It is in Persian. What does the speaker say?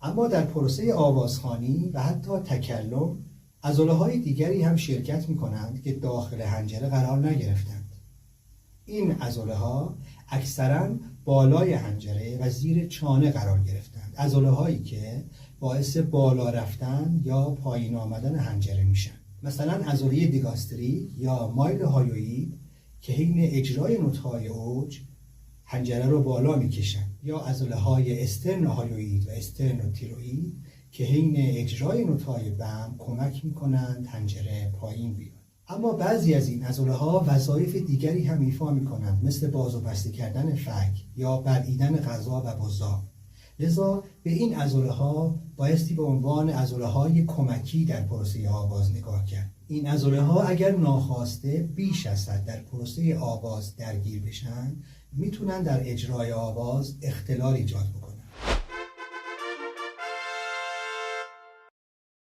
اما در پروسه آوازخوانی و حتی تکلم عضله‌های دیگری هم شرکت می‌کنند که داخل حنجره قرار نگرفتند. این عضله‌ها اکثراً بالای حنجره و زیر چانه قرار گرفتند. عضله‌هایی که باعث بالا رفتن یا پایین آمدن حنجره میشن. مثلا عضله دیگاستریک یا مایل هایوئید که حین اجرای نوت‌های اوج حنجره رو بالا میکشن، یا عضله‌های استرنوهایوئید و استرنوتیروئید که حین اجرای نوت‌های بم کمک میکنند حنجره پایین بیاد. اما بعضی از این عضله‌ها وظایف دیگری هم ایفا میکنند، مثل باز و بسته کردن فک یا بلعیدن غذا و بزاق. لذا به این عضله‌ها بایستی به عنوان عضله‌های کمکی در پروسه آواز نگاه کرد. این عضله‌ها اگر ناخواسته بیش از حد در پروسه آواز درگیر بشن، میتونن در اجرای آواز اختلال ایجاد بکنن.